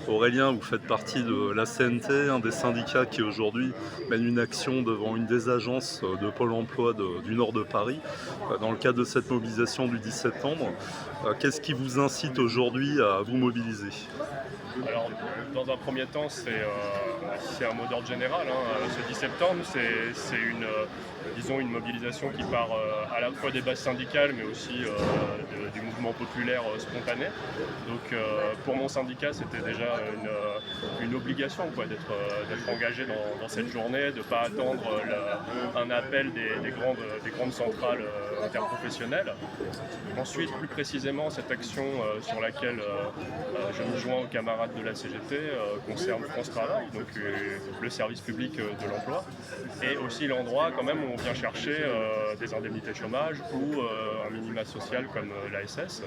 Aurélien, vous faites partie de la CNT, un des syndicats qui aujourd'hui mène une action devant une des agences de Pôle emploi du nord de Paris, dans le cadre de cette mobilisation du 10 septembre. Qu'est-ce qui vous incite aujourd'hui à vous mobiliser? Alors, dans un premier temps, c'est un mot d'ordre général, hein. Ce 10 septembre, c'est disons une mobilisation qui part à la fois des bases syndicales, mais aussi du mouvement populaire spontané. Donc, pour mon syndicat, c'était déjà une obligation quoi, d'être engagé dans cette journée, de ne pas attendre un appel des grandes centrales interprofessionnelles. Ensuite, plus précisément, cette action sur laquelle je me joins aux camarades de la CGT concerne France Travail, donc le service public de l'emploi, et aussi l'endroit quand même où on vient chercher des indemnités chômage ou un minima social comme l'ASS.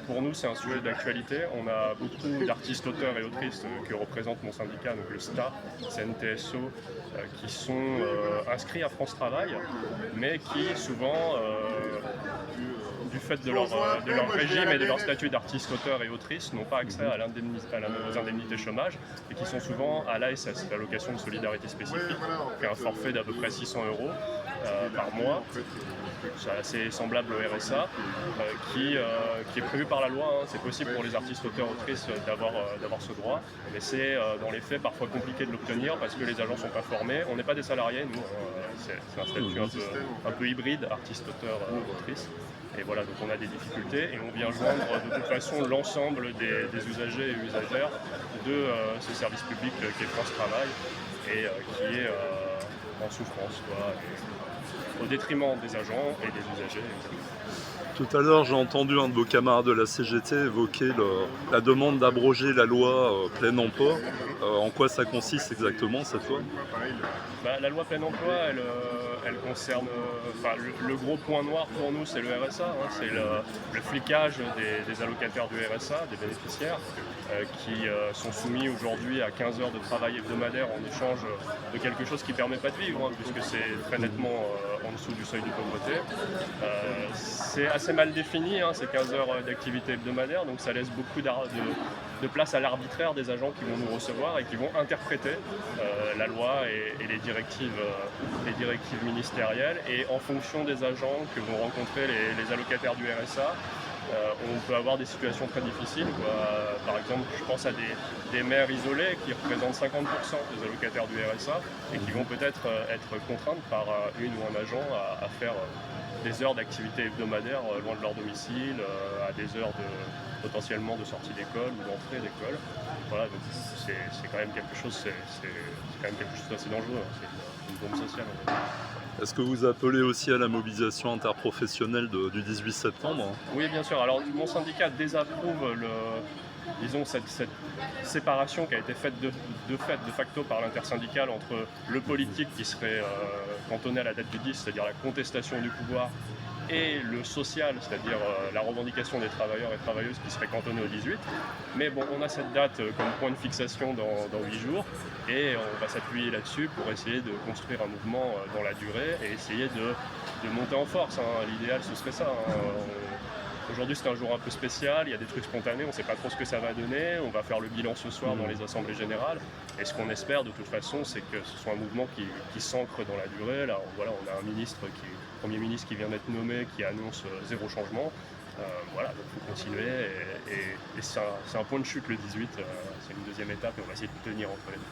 Pour nous, c'est un sujet d'actualité. On a beaucoup d'artistes, auteurs et autrices que représente mon syndicat, donc le STA, CNTSO, qui sont inscrits à France Travail, mais qui souvent du fait de leur régime et de leur statut d'artiste, auteur et autrice, n'ont pas accès aux indemnités chômage et qui sont souvent à l'ASS, l'allocation de solidarité spécifique, qui est un forfait d'à peu près 600 € par mois. C'est assez semblable au RSA, qui est prévu par la loi. Hein. C'est possible pour les artistes, auteurs, autrices d'avoir ce droit, mais c'est dans les faits parfois compliqué de l'obtenir parce que les agents ne sont pas formés. On n'est pas des salariés, nous, c'est un statut un peu hybride, artiste, auteur, autrice. Et voilà, donc on a des difficultés et on vient joindre de toute façon l'ensemble des usagers et usagères de ce service public qui est France Travail et qui est en souffrance, quoi, au détriment des agents et des usagers. Tout à l'heure, j'ai entendu un de vos camarades de la CGT évoquer la demande d'abroger la loi plein emploi. En quoi ça consiste exactement, cette loi? La loi plein emploi, elle concerne. Le gros point noir pour nous, c'est le RSA. Hein, c'est le flicage des allocataires du RSA, des bénéficiaires, qui sont soumis aujourd'hui à 15 heures de travail hebdomadaire en échange de quelque chose qui ne permet pas de vivre, hein, puisque c'est très nettement en dessous du seuil de pauvreté. C'est assez mal défini, hein, ces 15 heures d'activité hebdomadaire, donc ça laisse beaucoup de place à l'arbitraire des agents qui vont nous recevoir et qui vont interpréter la loi et les directives ministérielles. Et en fonction des agents que vont rencontrer les allocataires du RSA, on peut avoir des situations très difficiles, quoi. Par exemple, je pense à des mères isolées qui représentent 50% des allocataires du RSA et qui vont peut-être être contraintes par une ou un agent à faire des heures d'activité hebdomadaire loin de leur domicile, à des heures potentiellement de sortie d'école ou d'entrée d'école. Voilà, donc c'est quand même quelque chose, d'assez dangereux, hein. C'est une bombe sociale. En fait. Est-ce que vous appelez aussi à la mobilisation interprofessionnelle du 18 septembre? Oui, bien sûr. Alors, mon syndicat désapprouve cette séparation qui a été faite de facto par l'intersyndicale entre le politique qui serait cantonné à la date du 10, c'est-à-dire la contestation du pouvoir, et le social, c'est-à-dire la revendication des travailleurs et travailleuses qui serait cantonnée au 18. Mais bon, on a cette date comme point de fixation dans 8 jours et on va s'appuyer là-dessus pour essayer de construire un mouvement dans la durée et essayer de monter en force. Hein. L'idéal, ce serait ça. Hein. Aujourd'hui, c'est un jour un peu spécial, il y a des trucs spontanés, on ne sait pas trop ce que ça va donner, on va faire le bilan ce soir dans les assemblées générales, et ce qu'on espère de toute façon, c'est que ce soit un mouvement qui s'ancre dans la durée. Là, voilà, on a un Premier ministre qui vient d'être nommé, qui annonce zéro changement. Voilà, donc il faut continuer, et c'est un point de chute le 18, c'est une deuxième étape, et on va essayer de tenir entre les deux.